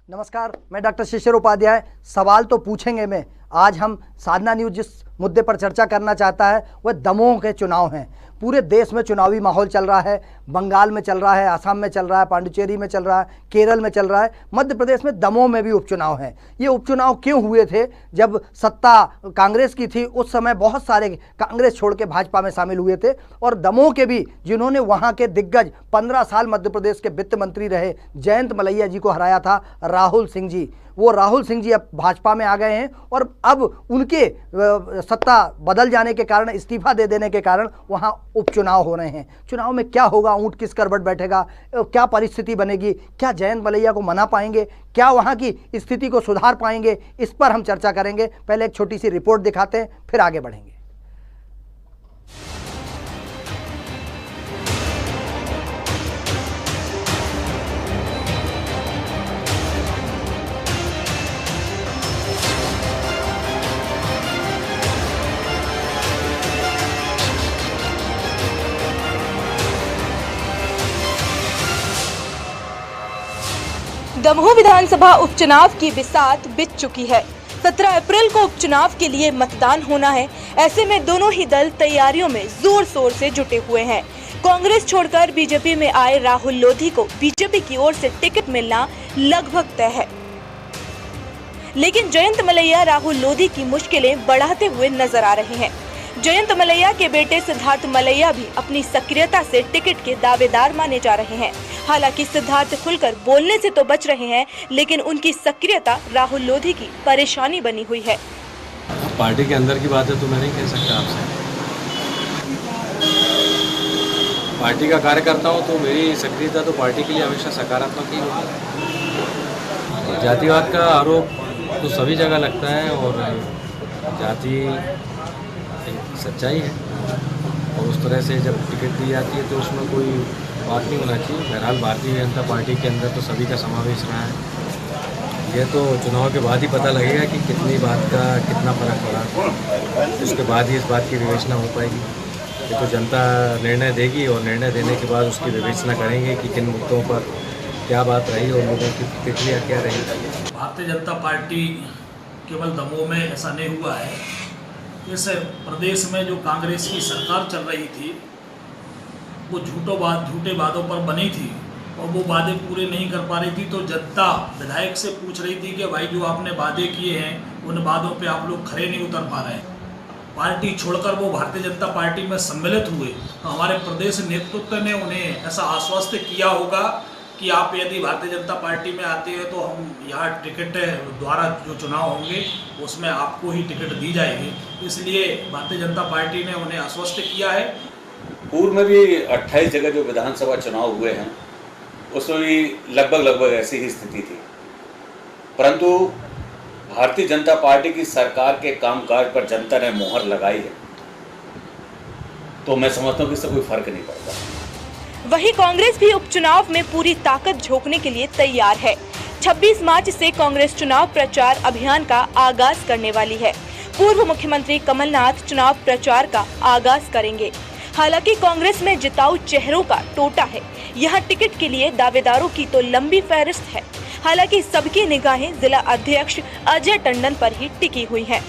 नमस्कार, मैं डॉक्टर शिशिर उपाध्याय। सवाल तो पूछेंगे मैं। आज हम साधना न्यूज़ जिस मुद्दे पर चर्चा करना चाहता है वह दमोह के चुनाव हैं। पूरे देश में चुनावी माहौल चल रहा है। बंगाल में चल रहा है, असम में चल रहा है, पांडिचेरी में चल रहा है, केरल में चल रहा है, मध्य प्रदेश में दमोह में भी उपचुनाव हैं। ये उपचुनाव क्यों हुए थे? जब सत्ता कांग्रेस की थी उस समय बहुत सारे कांग्रेस छोड़ के भाजपा में शामिल हुए थे और दमोह के भी जिन्होंने वहाँ के दिग्गज 15 साल मध्य प्रदेश के वित्त मंत्री रहे जयंत मलैया जी को हराया था राहुल सिंह जी। वो राहुल सिंह जी अब भाजपा में आ गए हैं और अब उनके सत्ता बदल जाने के कारण, इस्तीफा दे देने के कारण वहाँ उपचुनाव हो रहे हैं। चुनाव में क्या होगा, ऊंट किस करवट बैठेगा, क्या परिस्थिति बनेगी, क्या जयंत मलैया को मना पाएंगे, क्या वहाँ की स्थिति को सुधार पाएंगे, इस पर हम चर्चा करेंगे। पहले एक छोटी सी रिपोर्ट दिखाते हैं, फिर आगे बढ़ेंगे। दमोह विधानसभा उपचुनाव की बिसात बीत चुकी है। 17 अप्रैल को उपचुनाव के लिए मतदान होना है। ऐसे में दोनों ही दल तैयारियों में जोर शोर से जुटे हुए हैं। कांग्रेस छोड़कर बीजेपी में आए राहुल लोधी को बीजेपी की ओर से टिकट मिलना लगभग तय है, लेकिन जयंत मलैया राहुल लोधी की मुश्किलें बढ़ाते हुए नजर आ रहे हैं। जयंत मलैया के बेटे सिद्धार्थ मलैया भी अपनी सक्रियता से टिकट के दावेदार माने जा रहे हैं। हालांकि सिद्धार्थ खुलकर बोलने से तो बच रहे हैं, लेकिन उनकी सक्रियता राहुल लोधी की परेशानी बनी हुई है। पार्टी के अंदर की बात है तो मैं नहीं कह सकता आपसे। पार्टी का कार्यकर्ता हूँ तो मेरी सक्रियता तो पार्टी के लिए हमेशा सकारात्मक ही होगी। जातिवाद का आरोप तो सभी जगह लगता है और जाति एक सच्चाई है और उस तरह से जब टिकट दी जाती है तो उसमें कोई बात नहीं होना चाहिए। बहरहाल भारतीय जनता पार्टी के अंदर तो सभी का समावेश रहा है। ये तो चुनाव के बाद ही पता लगेगा कि कितनी बात का कितना फर्क पड़ा, उसके बाद ही इस बात की विवेचना हो पाएगी। ये तो जनता निर्णय देगी और निर्णय देने के बाद उसकी विवेचना करेंगे कि किन मुद्दों पर क्या बात रही और लोगों की प्रतिक्रिया क्या रही। भारतीय जनता पार्टी केवल दमोह में ऐसा नहीं हुआ है। इस प्रदेश में जो कांग्रेस की सरकार चल रही थी वो झूठे वादों पर बनी थी और वो वादे पूरे नहीं कर पा रही थी, तो जनता विधायक से पूछ रही थी कि भाई जो आपने वादे किए हैं उन वादों पे आप लोग खरे नहीं उतर पा रहे हैं। पार्टी छोड़कर वो भारतीय जनता पार्टी में सम्मिलित हुए तो हमारे प्रदेश नेतृत्व ने उन्हें ऐसा आश्वस्त किया होगा कि आप यदि भारतीय जनता पार्टी में आते हैं तो हम यहाँ टिकट द्वारा जो चुनाव होंगे उसमें आपको ही टिकट दी जाएगी। इसलिए भारतीय जनता पार्टी ने उन्हें आश्वस्त किया है। पूर्व में भी 28 जगह जो विधानसभा चुनाव हुए हैं उसमें भी लगभग ऐसी ही स्थिति थी, परंतु भारतीय जनता पार्टी की सरकार के कामकाज पर जनता ने मोहर लगाई है, तो मैं समझता हूँ कि इससे कोई फर्क नहीं पड़ता। वहीं कांग्रेस भी उपचुनाव में पूरी ताकत झोंकने के लिए तैयार है। 26 मार्च से कांग्रेस चुनाव प्रचार अभियान का आगाज करने वाली है। पूर्व मुख्यमंत्री कमलनाथ चुनाव प्रचार का आगाज करेंगे। हालांकि कांग्रेस में जिताऊ चेहरों का टोटा है। यहाँ टिकट के लिए दावेदारों की तो लंबी फहरिस्त है। हालांकि सबकी निगाहें जिला अध्यक्ष अजय टंडन पर ही टिकी हुई हैं।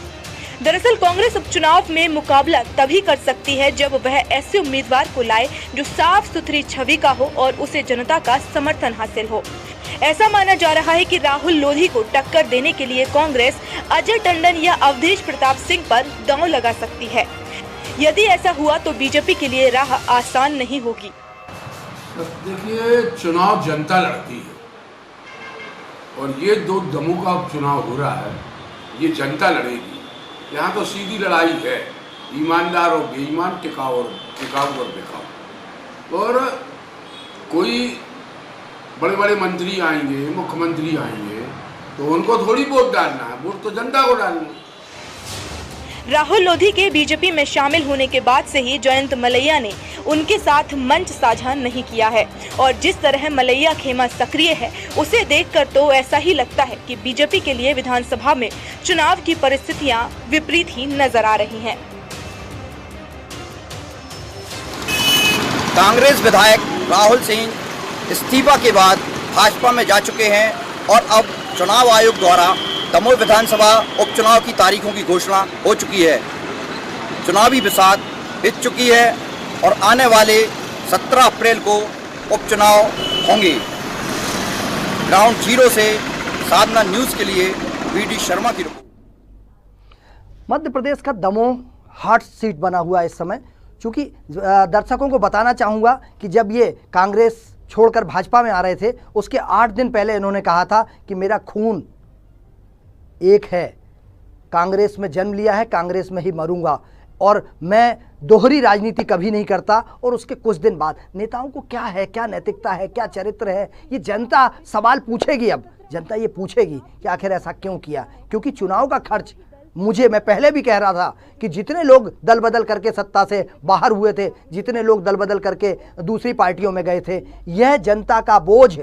दरअसल कांग्रेस उपचुनाव में मुकाबला तभी कर सकती है जब वह ऐसे उम्मीदवार को लाए जो साफ सुथरी छवि का हो और उसे जनता का समर्थन हासिल हो। ऐसा माना जा रहा है कि राहुल लोधी को टक्कर देने के लिए कांग्रेस अजय टंडन या अवधेश प्रताप सिंह पर दांव लगा सकती है। यदि ऐसा हुआ तो बीजेपी के लिए राह आसान नहीं होगी। देखिए, चुनाव जनता लड़ती है और ये दो दमोह का उपचुनाव हो रहा है, ये जनता लड़ेगी। यहाँ तो सीधी लड़ाई है, ईमानदार और बेईमान, टिकाऊ और बेकाऊ। और कोई बड़े बड़े मंत्री आएंगे, मुख्यमंत्री आएंगे, तो उनको थोड़ी वोट डालना है, वोट तो जनता को डालना है। राहुल लोधी के बीजेपी में शामिल होने के बाद से ही जयंत मलैया ने उनके साथ मंच साझा नहीं किया है और जिस तरह मलैया खेमा सक्रिय है उसे देखकर तो ऐसा ही लगता है कि बीजेपी के लिए विधानसभा में चुनाव की परिस्थितियां विपरीत ही नजर आ रही हैं। कांग्रेस विधायक राहुल सिंह इस्तीफा के बाद भाजपा में जा चुके हैं और अब चुनाव आयोग द्वारा दमोह विधानसभा उपचुनाव की तारीखों की घोषणा हो चुकी है। चुनावी बिसात बीत चुकी है और आने वाले 17 अप्रैल को उपचुनाव होंगे। ग्राउंड जीरो से साधना न्यूज़ के लिए वीडी शर्मा की रिपोर्ट। मध्य प्रदेश का दमोह हॉट सीट बना हुआ है इस समय। चूँकि दर्शकों को बताना चाहूँगा कि जब ये कांग्रेस छोड़कर भाजपा में आ रहे थे उसके 8 दिन पहले इन्होंने कहा था कि मेरा खून एक है, कांग्रेस में जन्म लिया है, कांग्रेस में ही मरूंगा और मैं दोहरी राजनीति कभी नहीं करता। और उसके कुछ दिन बाद नेताओं को क्या है, क्या नैतिकता है, क्या चरित्र है, ये जनता सवाल पूछेगी। अब जनता ये पूछेगी कि आखिर ऐसा क्यों किया। क्योंकि चुनाव का खर्च मैं पहले भी कह रहा था कि जितने लोग दल बदल करके सत्ता से बाहर हुए थे, जितने लोग दल बदल करके दूसरी पार्टियों में गए थे, यह जनता का बोझ,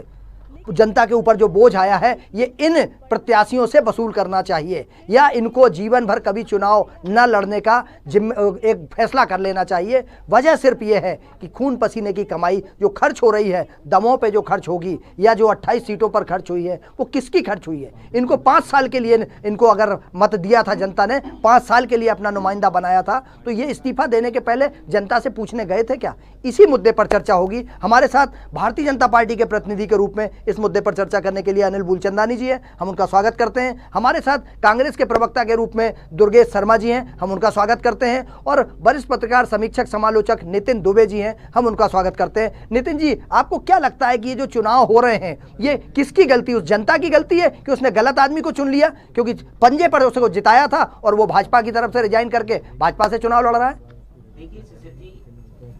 जनता के ऊपर जो बोझ आया है ये इन प्रत्याशियों से वसूल करना चाहिए या इनको जीवन भर कभी चुनाव न लड़ने का एक फैसला कर लेना चाहिए। वजह सिर्फ ये है कि खून पसीने की कमाई जो खर्च हो रही है, दमोह पे जो खर्च होगी या जो 28 सीटों पर खर्च हुई है वो किसकी खर्च हुई है। इनको 5 साल के लिए, इनको अगर मत दिया था जनता ने, 5 साल के लिए अपना नुमाइंदा बनाया था, तो ये इस्तीफा देने के पहले जनता से पूछने गए थे क्या? इसी मुद्दे पर चर्चा होगी। हमारे साथ भारतीय जनता पार्टी के प्रतिनिधि के रूप में इस मुद्दे पर चर्चा करने के लिए अनिल बुलचंदानी जी हैं, हम उनका स्वागत करते हैं। हमारे साथ कांग्रेस के प्रवक्ता के रूप में दुर्गेश शर्मा जी हैं, हम उनका स्वागत करते हैं। और वरिष्ठ पत्रकार, समीक्षक, समालोचक नितिन दुबे जी हैं, हम उनका स्वागत करते हैं। नितिन जी, आपको क्या लगता है कि ये जो चुनाव हो रहे हैं ये किसकी गलती, उस जनता की गलती है कि उसने गलत आदमी को चुन लिया? क्योंकि पंजे पर उसको जिताया था और वो भाजपा की तरफ से रिजाइन करके भाजपा से चुनाव लड़ रहा है। देखिए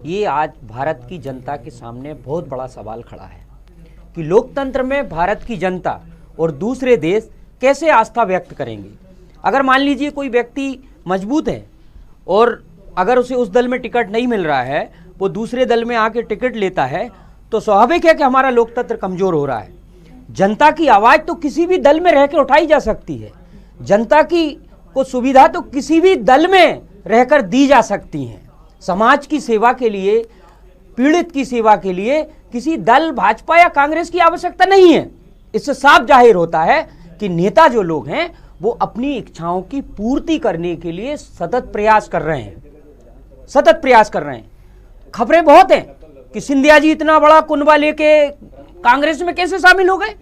ये आज भारत की जनता के सामने बहुत बड़ा सवाल खड़ा है कि लोकतंत्र में भारत की जनता और दूसरे देश कैसे आस्था व्यक्त करेंगे। अगर मान लीजिए कोई व्यक्ति मजबूत है और अगर उसे उस दल में टिकट नहीं मिल रहा है, वो दूसरे दल में आके टिकट लेता है, तो स्वाभाविक है कि हमारा लोकतंत्र कमजोर हो रहा है। जनता की आवाज़ तो किसी भी दल में रहकर उठाई जा सकती है, जनता की को सुविधा तो किसी भी दल में रहकर दी जा सकती है। समाज की सेवा के लिए, पीड़ित की सेवा के लिए किसी दल, भाजपा या कांग्रेस की आवश्यकता नहीं है। इससे साफ जाहिर होता है कि नेता जो लोग हैं वो अपनी इच्छाओं की पूर्ति करने के लिए सतत प्रयास कर रहे हैं। खबरें बहुत हैं कि सिंधिया जी इतना बड़ा कुनबा लेके कांग्रेस में कैसे शामिल हो गए।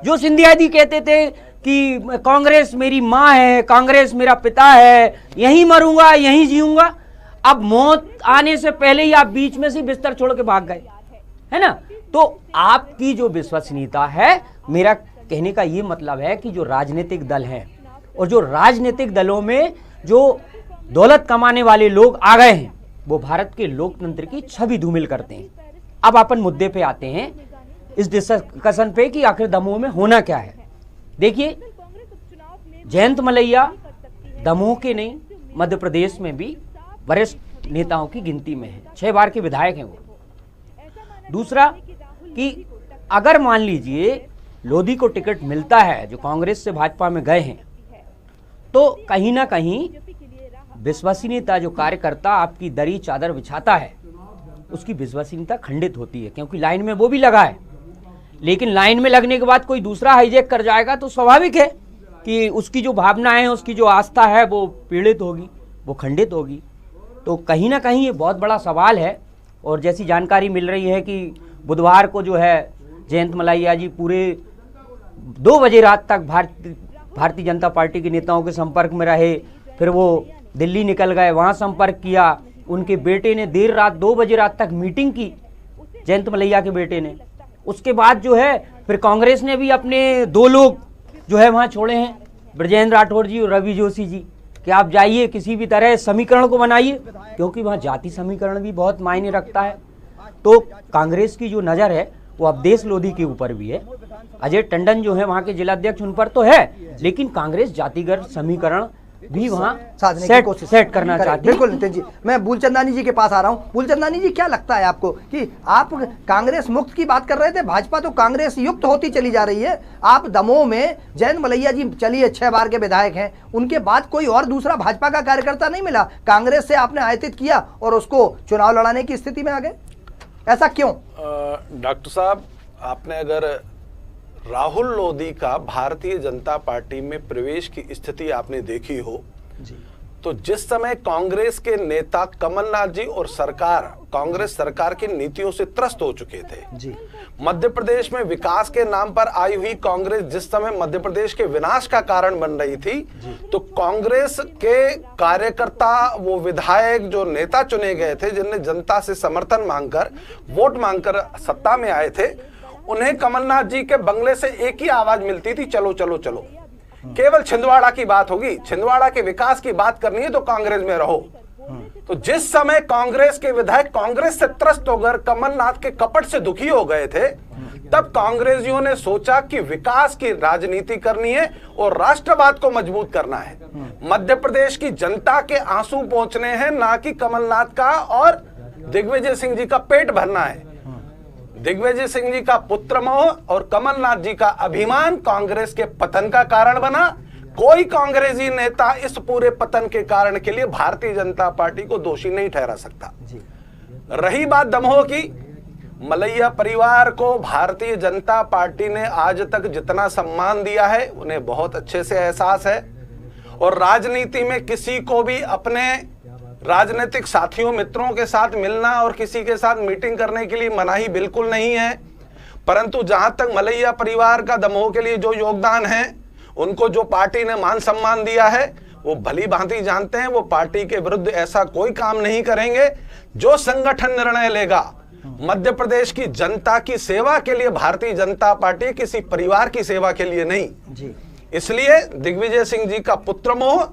जो सिंधिया जी कहते थे कि कांग्रेस मेरी माँ है, कांग्रेस मेरा पिता है, यहीं मरूंगा यहीं जीऊंगा, अब मौत आने से पहले ही आप बीच में से बिस्तर छोड़ के भाग गए, है ना। तो आपकी जो विश्वसनीयता है, मेरा कहने का ये मतलब है कि जो राजनीतिक दल हैं और जो राजनीतिक दलों में जो दौलत कमाने वाले लोग आ गए हैं, वो भारत के लोकतंत्र की छवि धूमिल करते हैं। अब अपन मुद्दे पे आते हैं, इस डिस्कशन पे कि आखिर दमोह में होना क्या है। देखिए, जयंत मलैया दमोह के नहीं, मध्य प्रदेश में भी वरिष्ठ नेताओं की गिनती में है, 6 बार के विधायक हैं वो। दूसरा कि अगर मान लीजिए लोधी को टिकट मिलता है, जो कांग्रेस से भाजपा में गए हैं, तो कहीं ना कहीं विश्वसनीयता, जो कार्यकर्ता आपकी दरी चादर बिछाता है, उसकी विश्वसनीयता खंडित होती है, क्योंकि लाइन में वो भी लगा है। लेकिन लाइन में लगने के बाद कोई दूसरा हाईजैक कर जाएगा तो स्वाभाविक है कि उसकी जो भावनाएं, उसकी जो आस्था है वो पीड़ित होगी, वो खंडित होगी। तो कहीं ना कहीं ये बहुत बड़ा सवाल है। और जैसी जानकारी मिल रही है कि बुधवार को जो है जयंत मलैया जी पूरे 2 बजे रात तक भारतीय जनता पार्टी के नेताओं के संपर्क में रहे, फिर वो दिल्ली निकल गए, वहाँ संपर्क किया। उनके बेटे ने देर रात 2 बजे रात तक मीटिंग की, जयंत मलैया के बेटे ने। उसके बाद जो है फिर कांग्रेस ने भी अपने 2 लोग जो है वहाँ छोड़े हैं, ब्रजेंद्र राठौड़ जी और रवि जोशी जी, कि आप जाइए किसी भी तरह समीकरण को बनाइए, क्योंकि वहाँ जाति समीकरण भी बहुत मायने रखता है। तो कांग्रेस की जो नज़र है वो अवधेश लोधी के ऊपर भी है। अजय टंडन जो है वहाँ के जिलाध्यक्ष, उन पर तो है, लेकिन कांग्रेस जातिगत समीकरण भी वहाँ सेट करना चाहती है। बिल्कुल नितिन जी, मैं बुलचंदानी जी के पास आ रहा हूँ। बुलचंदानी जी, क्या लगता है आपको कि आप कांग्रेस मुक्त की बात कर रहे थे, भाजपा तो कांग्रेस युक्त होती चली जा रही है। आप दमोह में जयंत मलैया जी, चलिए 6 बार के विधायक हैं, उनके बाद कोई और दूसरा भाजपा का कार्यकर्ता नहीं मिला, कांग्रेस से आपने आयतित किया और उसको चुनाव लड़ाने की स्थिति में आ गए, ऐसा क्यों? डॉक्टर साहब, आपने अगर राहुल लोधी का भारतीय जनता पार्टी में प्रवेश की स्थिति आपने देखी हो जी। तो जिस समय कांग्रेस के नेता कमलनाथ जी और सरकार, कांग्रेस सरकार की नीतियों से त्रस्त हो चुके थे जी। मध्य प्रदेश में विकास के नाम पर आई हुई कांग्रेस जिस समय मध्य प्रदेश के विनाश का कारण बन रही थी, तो कांग्रेस के कार्यकर्ता, वो विधायक जो नेता चुने गए थे, जिनने जनता से समर्थन मांगकर, वोट मांगकर सत्ता में आए थे, उन्हें कमलनाथ जी के बंगले से एक ही आवाज मिलती थी, चलो चलो चलो। केवल छिंदवाड़ा की बात होगी, छिंदवाड़ा के विकास की बात करनी है तो कांग्रेस में रहो। तो जिस समय कांग्रेस के विधायक कांग्रेस से त्रस्त होकर कमलनाथ के कपट से दुखी हो गए थे, तब कांग्रेसियों ने सोचा कि विकास की राजनीति करनी है और राष्ट्रवाद को मजबूत करना है। मध्य प्रदेश की जनता के आंसू पोंछने हैं, ना कि कमलनाथ का और दिग्विजय सिंह जी का पेट भरना है। दिग्विजय सिंह जी का पुत्र मोह और कमलनाथ जी का अभिमान कांग्रेस के पतन का कारण बना। कोई कांग्रेसी नेता इस पूरे पतन के कारण के लिए भारतीय जनता पार्टी को दोषी नहीं ठहरा सकता। रही बात दमोह की, मलैया परिवार को भारतीय जनता पार्टी ने आज तक जितना सम्मान दिया है उन्हें बहुत अच्छे से एहसास है, और राजनीति में किसी को भी अपने राजनीतिक साथियों मित्रों के साथ मिलना और किसी के साथ मीटिंग करने के लिए मनाही बिल्कुल नहीं है। परंतु जहां तक मलैया परिवार का दमोह के लिए जो योगदान है, उनको जो पार्टी ने मान सम्मान दिया है, वो भली भांति जानते हैं वो पार्टी के विरुद्ध ऐसा कोई काम नहीं करेंगे। जो संगठन निर्णय लेगा मध्य प्रदेश की जनता की सेवा के लिए, भारतीय जनता पार्टी किसी परिवार की सेवा के लिए नहीं जी। इसलिए दिग्विजय सिंह जी का पुत्र मोह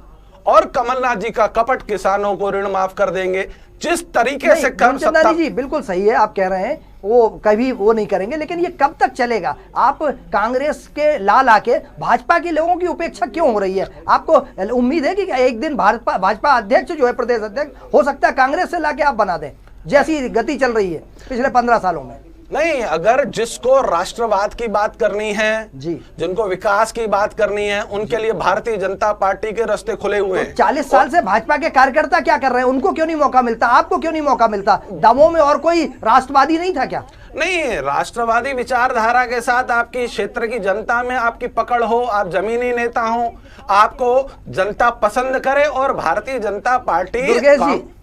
और कमलनाथ जी का कपट किसानों को ऋण माफ कर देंगे। जिस तरीके से धर्मचंदानी जी बिल्कुल सही है, आप कह रहे हैं वो कभी वो नहीं करेंगे, लेकिन ये कब तक चलेगा? आप कांग्रेस के लाल आके भाजपा के लोगों की उपेक्षा क्यों हो रही है? आपको उम्मीद है कि एक दिन भाजपा अध्यक्ष जो है, प्रदेश अध्यक्ष, हो सकता है कांग्रेस से लाके आप बना दें, जैसी गति चल रही है पिछले 15 सालों में? नहीं, अगर जिसको राष्ट्रवाद की बात करनी है जी, जिनको विकास की बात करनी है, उनके लिए भारतीय जनता पार्टी के रास्ते खुले हुए हैं। 40 साल से भाजपा के कार्यकर्ता क्या कर रहे हैं? उनको क्यों नहीं मौका मिलता? आपको क्यों नहीं मौका मिलता? दमोह में और कोई राष्ट्रवादी नहीं था क्या? नहीं, राष्ट्रवादी विचारधारा के साथ आपकी क्षेत्र की जनता में आपकी पकड़ हो, आप जमीनी नेता हो, आपको जनता पसंद करे, और भारतीय जनता पार्टी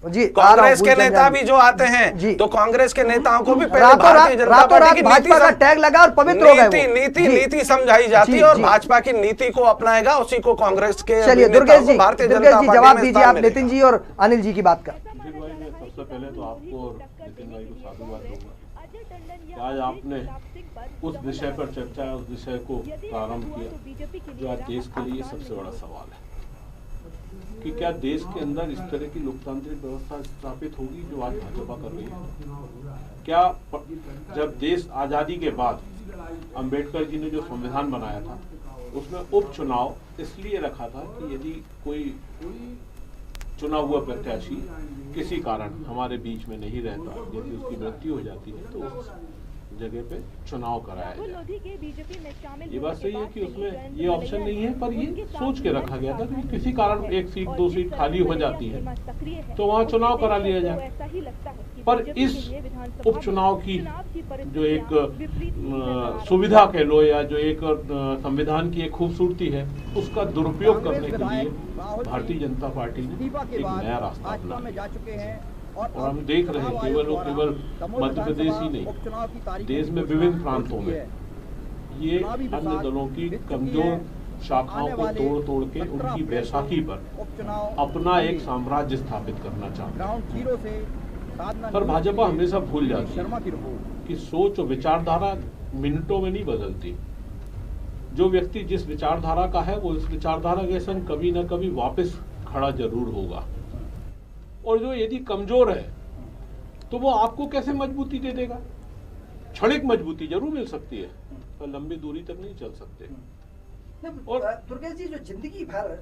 जी, कांग्रेस के नेता भी जो आते हैं तो कांग्रेस के नेताओं को भी पहले भारतीय जनता पार्टी की भाजपा का टैग लगा और पवित्र हो गए। नीति समझाई जाती है और भाजपा की नीति को अपनाएगा, उसी को कांग्रेस के चलिए दुर्गेश जी, भारतीय जनता पार्टी जवाब दीजिए आप नितिन जी और अनिल जी की बात का। सबसे पहले तो आपको और नितिन भाई को साधुवाद दूंगा, आज आपने उस विषय पर चर्चा, उस विषय को प्रारंभ किया जो आज देश के लिए सबसे बड़ा सवाल है कि क्या देश के अंदर इस तरह की लोकतांत्रिक व्यवस्था स्थापित होगी जो आज भाजपा कर रही है? क्या जब देश आज़ादी के बाद अंबेडकर जी ने जो संविधान बनाया था उसमें उपचुनाव इसलिए रखा था कि यदि कोई चुना हुआ प्रत्याशी किसी कारण हमारे बीच में नहीं रहता, यदि उसकी मृत्यु हो जाती है तो उस जगह पे चुनाव कराया जाए। ये बात सही है कि उसमें ये ऑप्शन नहीं है, पर ये सोच के रखा गया था कि किसी कारण एक सीट, दो सीट खाली हो जाती है तो वहाँ चुनाव करा लिया जाए। पर इस उपचुनाव की जो एक सुविधा कह लो या जो एक संविधान की एक खूबसूरती है, उसका दुरुपयोग करने के लिए भारतीय जनता पार्टी ने एक नया रास्ता अपनाया और हम देख रहे हैं केवल मध्य प्रदेश ही नहीं, देश में विभिन्न प्रांतों में ये अन्य दलों की कमजोर शाखाओं को तोड़ के उनकी बैसाखी पर अपना एक साम्राज्य स्थापित करना चाहते हैं। पर भाजपा हमेशा भूल जाती है कि सोच और विचारधारा मिनटों में नहीं बदलती। जो व्यक्ति जिस विचारधारा का है वो इस विचारधारा के संग कभी न कभी वापस खड़ा जरूर होगा, और जो यदि कमजोर है तो वो आपको कैसे मजबूती दे देगा? क्षणिक मजबूती जरूर मिल सकती है पर लंबी दूरी तक नहीं चल सकते। और दुर्गेश जी जो जिंदगी भर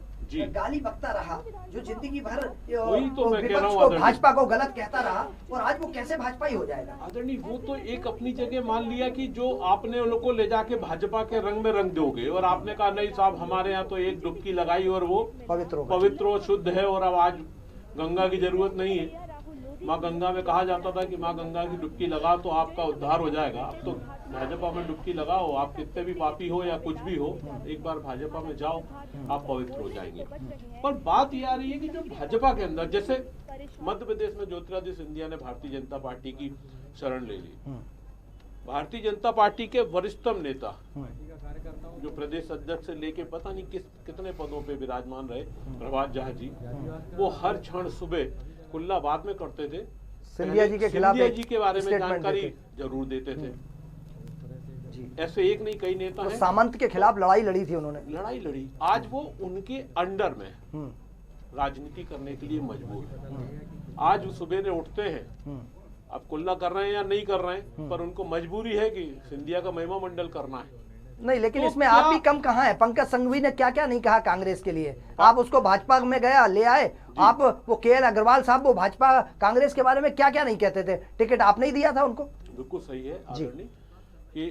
गाली बकता रहा, जो जिंदगी भर वही तो मैं कह रहा हूँ, भाजपा को गलत कहता रहा, और आज वो कैसे भाजपा ही हो जाएगा? आदरणीय, वो तो एक अपनी जगह मान लिया कि जो आपने उन लोगों को ले जाके भाजपा के रंग में रंग दोगे, और आपने कहा नहीं साहब हमारे यहाँ तो एक डुबकी लगाई और वो पवित्र शुद्ध है और अब आज गंगा की जरूरत नहीं है। माँ गंगा में कहा जाता था कि माँ गंगा की डुबकी लगाओ तो आपका उद्धार हो जाएगा। अब तो भाजपा में डुबकी लगाओ, आप कितने भी पापी हो या कुछ भी हो, एक बार भाजपा में जाओ आप पवित्र हो जाएंगे। पर बात ये आ रही है कि जो भाजपा के अंदर, जैसे मध्य प्रदेश में ज्योतिरादित्य सिंधिया ने भारतीय जनता पार्टी की शरण ले ली। भारतीय जनता पार्टी के वरिष्ठतम नेता जो प्रदेश अध्यक्ष से लेके पता नहीं कितने पदों पे विराजमान रहे, प्रभात झा जी, वो हर क्षण सुबह कुल्ला बात में करते थे, सिंधिया जी के खिलाफ सिंधिया जी के बारे में जानकारी जरूर देते थे। ऐसे एक नहीं कई नेता हैं। सामंत के खिलाफ लड़ाई लड़ी थी उन्होंने, लड़ाई लड़ी। आज वो उनके अंडर में राजनीति करने के लिए मजबूर है। आज वो सुबह उठते हैं, अब कुल्ला कर रहे हैं या नहीं कर रहे हैं, पर उनको मजबूरी है कि सिंधिया का महिमा मंडल करना है। नहीं, लेकिन तो इसमें आप भी कम कहाँ है। पंकज संघवी ने क्या क्या नहीं कहा कांग्रेस के लिए, आप उसको भाजपा में गया ले आए। आप वो KL अग्रवाल साहब, वो भाजपा कांग्रेस के बारे में क्या क्या नहीं कहते थे, टिकट आपने ही दिया था उनको। बिल्कुल सही है आदरणीय कि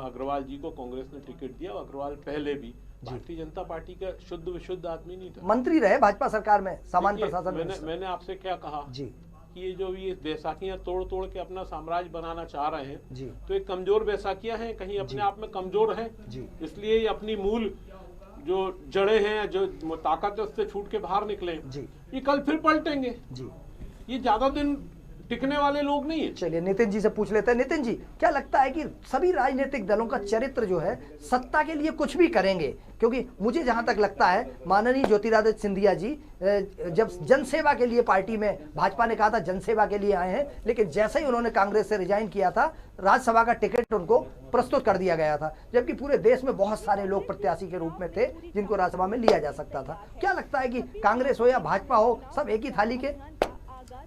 अग्रवाल जी को कांग्रेस ने टिकट दिया। अग्रवाल पहले भी भारतीय जनता पार्टी का शुद्ध विशुद्ध आदमी नहीं था, मंत्री रहे भाजपा सरकार में, सामान्य प्रशासन। मैंने आपसे क्या कहा जी, ये जो ये बैसाखियां तोड़ तोड़ के अपना साम्राज्य बनाना चाह रहे हैं जी, तो एक कमजोर बैसाखियां हैं, कहीं अपने आप में कमजोर हैं जी, इसलिए ये अपनी मूल जो जड़ें हैं, जो ताकत है, उससे छूट के बाहर निकले जी, ये कल फिर पलटेंगे जी, ये ज्यादा दिन टिकने वाले लोग नहीं है। चलिए नितिन जी से पूछ लेते हैं। नितिन जी, क्या लगता है कि सभी राजनीतिक दलों का चरित्र जो है सत्ता के लिए कुछ भी करेंगे? क्योंकि मुझे जहां तक लगता है, माननीय ज्योतिरादित्य सिंधिया जी जब जनसेवा के लिए पार्टी में, भाजपा ने कहा था जनसेवा के लिए आए हैं, लेकिन जैसे ही उन्होंने कांग्रेस से रिजाइन किया था, राज्यसभा का टिकट उनको प्रस्तुत कर दिया गया था, जबकि पूरे देश में बहुत सारे लोग प्रत्याशी के रूप में थे जिनको राज्यसभा में लिया जा सकता था। क्या लगता है कि कांग्रेस हो या भाजपा हो, सब एक ही थाली के?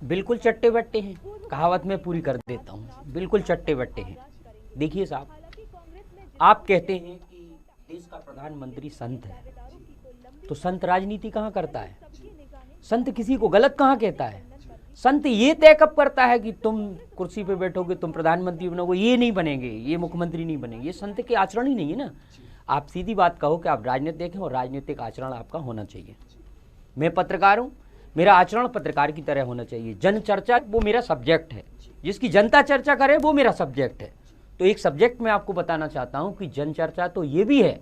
बिल्कुल चट्टे बट्टे हैं, कहावत में पूरी कर देता हूँ, बिल्कुल चट्टे बट्टे हैं। देखिए साहब, आप कहते हैं कि देश का प्रधानमंत्री संत है, तो संत राजनीति कहाँ करता है? संत किसी को गलत कहाँ कहता है? संत ये तय कब करता है कि तुम कुर्सी पे बैठोगे, तुम प्रधानमंत्री बनोगे, ये नहीं बनेंगे, ये मुख्यमंत्री नहीं बनेंगे? ये संत के आचरण ही नहीं है ना। आप सीधी बात कहो कि आप राजनीति देखें और राजनीतिक आचरण आपका होना चाहिए। मैं पत्रकार हूँ, मेरा आचरण पत्रकार की तरह होना चाहिए। जन चर्चा वो मेरा सब्जेक्ट है, जिसकी जनता चर्चा करे वो मेरा सब्जेक्ट है। तो एक सब्जेक्ट मैं आपको बताना चाहता हूं कि जन चर्चा तो ये भी है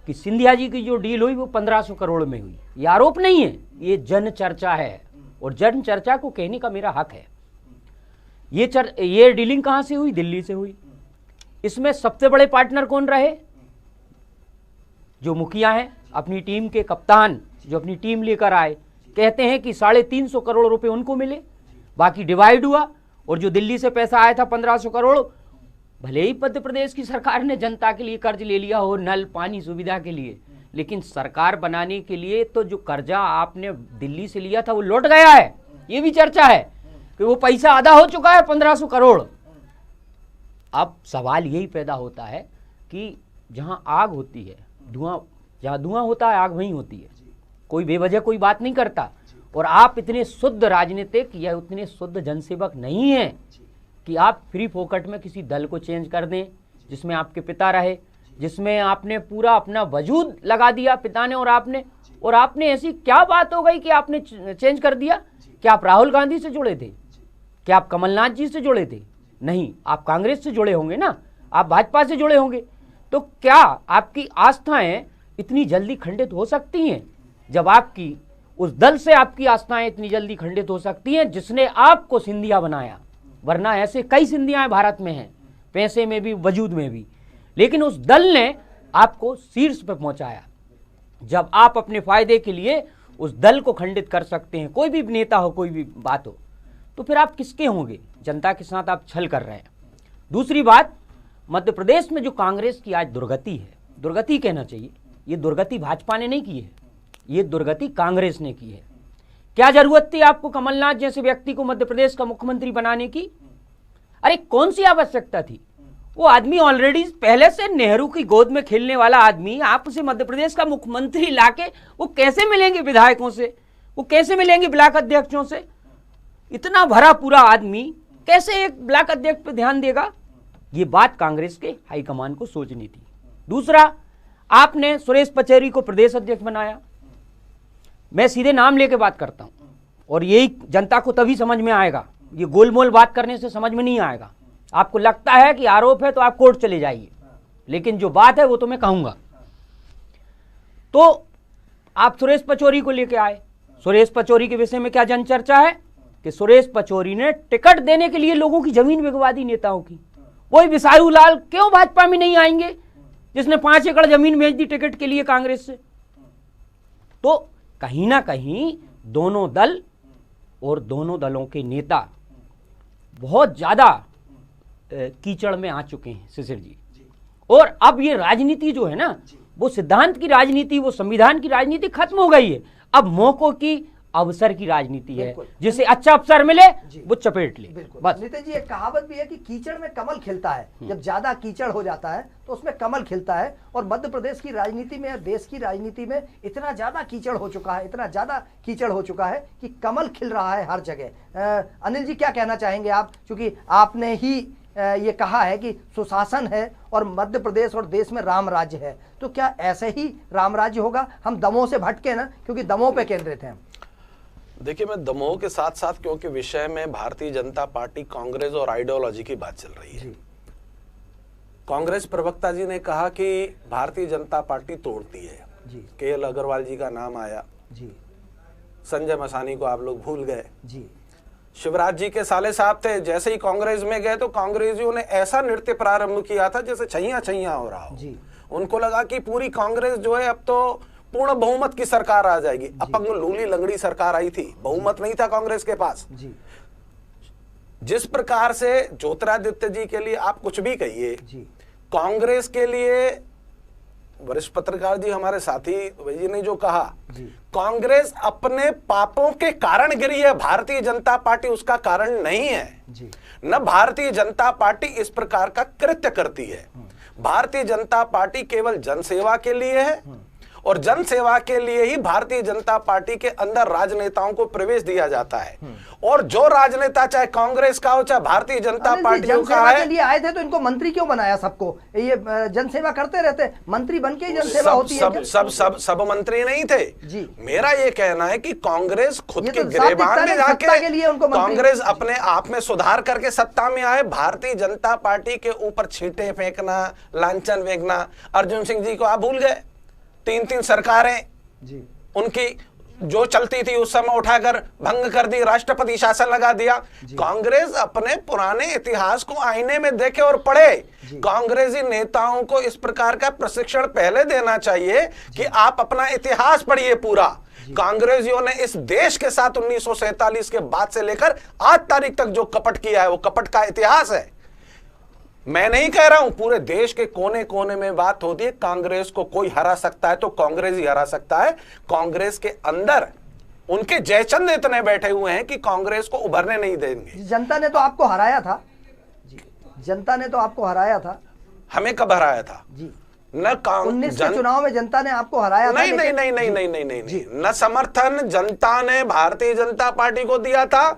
कि सिंधिया जी की जो डील हुई वो 1500 करोड़ में हुई। ये आरोप नहीं है, ये जन चर्चा है और जन चर्चा को कहने का मेरा हक है। ये डीलिंग कहां से हुई? दिल्ली से हुई। इसमें सबसे बड़े पार्टनर कौन रहे? जो मुखिया हैं, अपनी टीम के कप्तान, जो अपनी टीम लेकर आए। कहते हैं कि 350 करोड़ रुपए उनको मिले, बाकी डिवाइड हुआ, और जो दिल्ली से पैसा आया था 1500 करोड़, भले ही मध्य प्रदेश की सरकार ने जनता के लिए कर्ज ले लिया हो नल पानी सुविधा के लिए, लेकिन सरकार बनाने के लिए तो जो कर्जा आपने दिल्ली से लिया था वो लौट गया है। ये भी चर्चा है कि वो पैसा आधा हो चुका है, 1500 करोड़। अब सवाल यही पैदा होता है कि जहां आग होती है, जहां धुआं होता है, आग वहीं होती है। कोई बेवजह कोई बात नहीं करता। और आप इतने शुद्ध राजनीतिक या उतने शुद्ध जनसेवक नहीं हैं कि आप फ्री फोकट में किसी दल को चेंज कर दें जिसमें आपके पिता रहे, जिसमें आपने पूरा अपना वजूद लगा दिया पिता ने, और आपने ऐसी क्या बात हो गई कि आपने चेंज कर दिया? क्या आप राहुल गांधी से जुड़े थे? क्या आप कमलनाथ जी से जुड़े थे? नहीं, आप कांग्रेस से जुड़े होंगे ना, आप भाजपा से जुड़े होंगे। तो क्या आपकी आस्थाएं इतनी जल्दी खंडित हो सकती हैं? जब आपकी उस दल से आपकी आस्थाएं इतनी जल्दी खंडित हो सकती हैं जिसने आपको सिंधिया बनाया, वरना ऐसे कई सिंधियाएं भारत में हैं, पैसे में भी वजूद में भी, लेकिन उस दल ने आपको शीर्ष पर पहुंचाया। जब आप अपने फायदे के लिए उस दल को खंडित कर सकते हैं, कोई भी नेता हो, कोई भी बात हो, तो फिर आप किसके होंगे? जनता के साथ आप छल कर रहे हैं। दूसरी बात, मध्य प्रदेश में जो कांग्रेस की आज दुर्गति है, दुर्गति कहना चाहिए, ये दुर्गति भाजपा ने नहीं की है, ये दुर्गति कांग्रेस ने की है। क्या जरूरत थी आपको कमलनाथ जैसे व्यक्ति को मध्य प्रदेश का मुख्यमंत्री बनाने की? अरे कौन सी आवश्यकता थी? वो आदमी ऑलरेडी पहले से नेहरू की गोद में खेलने वाला आदमी, आप उसे मध्य प्रदेश का मुख्यमंत्री लाके वो कैसे मिलेंगे विधायकों से? वो कैसे मिलेंगे ब्लॉक अध्यक्षों से? इतना भरा पूरा आदमी कैसे एक ब्लॉक अध्यक्ष पे ध्यान देगा? ये बात कांग्रेस के हाईकमान को सोचनी थी। दूसरा, आपने सुरेश पचौरी को प्रदेश अध्यक्ष बनाया। मैं सीधे नाम लेके बात करता हूं, और यही जनता को तभी समझ में आएगा, ये गोलमोल बात करने से समझ में नहीं आएगा। आपको लगता है कि आरोप है तो आप कोर्ट चले जाइए, लेकिन जो बात है वो तो मैं कहूंगा। तो आप सुरेश पचौरी को लेके आए, सुरेश पचौरी के विषय में क्या जन चर्चा है कि सुरेश पचौरी ने टिकट देने के लिए लोगों की जमीन बिकवा दी नेताओं की। वही विसारू लाल क्यों भाजपा में नहीं आएंगे जिसने 5 एकड़ जमीन बेच दी टिकट के लिए कांग्रेस से? तो कहीं ना कहीं दोनों दल और दोनों दलों के नेता बहुत ज्यादा कीचड़ में आ चुके हैं शिशिर जी। और अब ये राजनीति जो है ना, वो सिद्धांत की राजनीति, वो संविधान की राजनीति खत्म हो गई है। अब मौकों की, अवसर की राजनीति है, जिसे अच्छा अवसर मिले वो चपेट ले। बस नितिन जी, एक कहावत भी है कि कीचड़ में कमल खिलता है। जब ज्यादा कीचड़ हो जाता है तो उसमें कमल खिलता है। और मध्य प्रदेश की राजनीति में, देश की राजनीति में इतना ज्यादा कीचड़ हो चुका है, इतना ज्यादा कीचड़ हो चुका है कि कमल खिल रहा है हर जगह। अनिल जी, क्या कहना चाहेंगे आप, क्योंकि आपने ही ये कहा है कि सुशासन है और मध्य प्रदेश और देश में राम राज्य है, तो क्या ऐसे ही राम राज्य होगा? हम दमोह से भटके ना, क्योंकि दमोह पे केंद्रित हैं। देखिए, मैं दमोह के साथ साथ, क्योंकि विषय में भारतीय जनता पार्टी, कांग्रेस और आइडियोलॉजी की बात चल रही है, कांग्रेस प्रवक्ता जी ने कहा कि भारतीय जनता पार्टी तोड़ती है। केएल अग्रवाल जी का नाम आया, संजय मसानी को आप लोग भूल गए, शिवराज जी के साले साहब थे, जैसे ही कांग्रेस में गए तो कांग्रेसियों ने ऐसा नृत्य प्रारंभ किया था जैसे छैया छैया हो रहा हो। उनको लगा कि पूरी कांग्रेस जो है अब तो पूर्ण बहुमत की सरकार आ जाएगी। अपंग लूली लंगड़ी सरकार आई थी, बहुमत नहीं था कांग्रेस के पास। जिस प्रकार से ज्योतिरादित्य जी के लिए आप कुछ भी कहिए, कांग्रेस के लिए वरिष्ठ पत्रकार जी, हमारे साथी जी ने जो कहा, कांग्रेस अपने पापों के कारण गिरी है, भारतीय जनता पार्टी उसका कारण नहीं है। न भारतीय जनता पार्टी इस प्रकार का कृत्य करती है। भारतीय जनता पार्टी केवल जनसेवा के लिए है और जनसेवा के लिए ही भारतीय जनता पार्टी के अंदर राजनेताओं को प्रवेश दिया जाता है। और जो राजनेता चाहे कांग्रेस का हो चाहे भारतीय जनता पार्टी का है, के लिए आए थे तो इनको मंत्री क्यों बनाया? सबको ये जनसेवा करते रहते, मंत्री बनके ही जनसेवा होती है। सब मंत्री नहीं थे जी। मेरा ये कहना है कि कांग्रेस खुद के गिरेबान में जाके कांग्रेस अपने आप में सुधार करके सत्ता में आए। भारतीय जनता पार्टी के ऊपर छींटे फेंकना, लांछन फेंकना, अर्जुन सिंह जी को आप भूल गए। 3 सरकारें जी उनकी जो चलती थी उस समय उठाकर भंग कर दी, राष्ट्रपति शासन लगा दिया। कांग्रेस अपने पुराने इतिहास को आईने में देखे और पढ़े। कांग्रेसी नेताओं को इस प्रकार का प्रशिक्षण पहले देना चाहिए कि आप अपना इतिहास पढ़िए पूरा। कांग्रेसियों ने इस देश के साथ 1947 के बाद से लेकर आज तारीख तक जो कपट किया है वो कपट का इतिहास है। मैं नहीं कह रहा हूं, पूरे देश के कोने कोने में बात होती है, कांग्रेस को कोई हरा सकता है तो कांग्रेस ही हरा सकता है। कांग्रेस के अंदर उनके जयचंद इतने बैठे हुए हैं कि कांग्रेस को उभरने नहीं देंगे। जनता ने तो आपको हराया था, जनता ने तो आपको हराया था। हमें कब हराया था जी? न 19 के चुनाव में जनता ने आपको हराया नहीं, था। नहीं, न समर्थन जनता ने भारतीय जनता पार्टी को दिया था,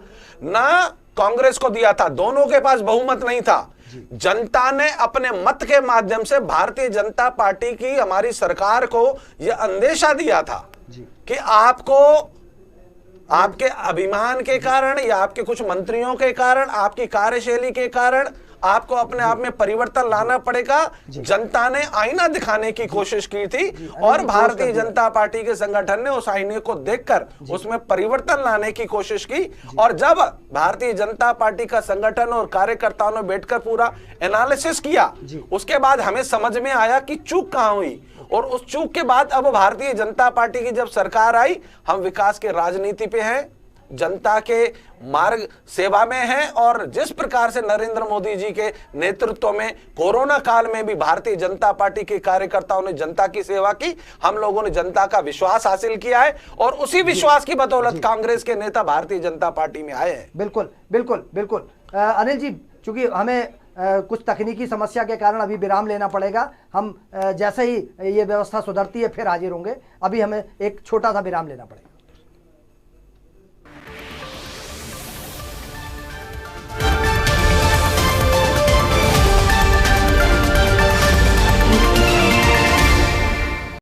न कांग्रेस को दिया था। दोनों के पास बहुमत नहीं था। जनता ने अपने मत के माध्यम से भारतीय जनता पार्टी की, हमारी सरकार को यह अंदेशा दिया था कि आपको आपके अभिमान के कारण या आपके कुछ मंत्रियों के कारण, आपकी कार्यशैली के कारण आपको अपने आप में परिवर्तन लाना पड़ेगा। जनता ने आईना दिखाने की कोशिश की थी और भारतीय जनता पार्टी के संगठन ने उस आईने को देखकर उसमें परिवर्तन लाने की कोशिश की। और जब भारतीय जनता पार्टी का संगठन और कार्यकर्ताओं ने बैठकर पूरा एनालिसिस किया, उसके बाद हमें समझ में आया कि चूक कहां हुई। और उस चूक के बाद अब भारतीय जनता पार्टी की जब सरकार आई, हम विकास के राजनीति पे हैं, जनता के मार्ग सेवा में है। और जिस प्रकार से नरेंद्र मोदी जी के नेतृत्व में कोरोना काल में भी भारतीय जनता पार्टी के कार्यकर्ताओं ने जनता की सेवा की, हम लोगों ने जनता का विश्वास हासिल किया है और उसी विश्वास की बदौलत कांग्रेस के नेता भारतीय जनता पार्टी में आए हैं। बिल्कुल बिल्कुल बिल्कुल। अनिल जी, चूंकि हमें कुछ तकनीकी समस्या के कारण अभी विराम लेना पड़ेगा, हम जैसे ही ये व्यवस्था सुधरती है फिर हाजिर होंगे। अभी हमें एक छोटा सा विराम लेना पड़ेगा।